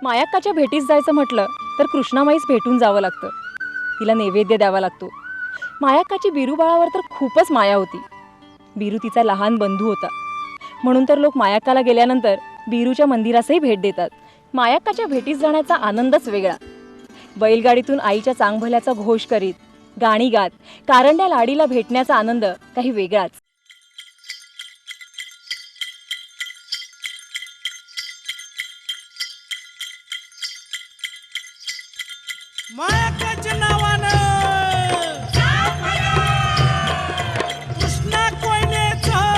मायाक्काच्या भेटीस जायचं म्हटलं तर कृष्णामाईस भेटून जावं लागतं. तिला नैवेद्य द्यावा लागतो. मायाक्काची बिरूबाळावर तर खूपच माया होती. बिरू तिचा लहान बंधू होता. म्हणून तर लोक मायाक्काला गेल्यानंतर बिरूच्या मंदिरासही भेट देतात. मायाक्काच्या भेटीस जाण्याचा आनंदच वेगळा. बैलगाडीतून आईच्या चांगभल्याचा घोष करीत, गाणी गात कारंड्या लाडीला भेटण्याचा आनंद काही वेगळाच. मायाकाच्या नावानं कृष्णा कोयनेचं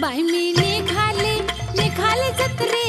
बाई मी निघाले जत्रे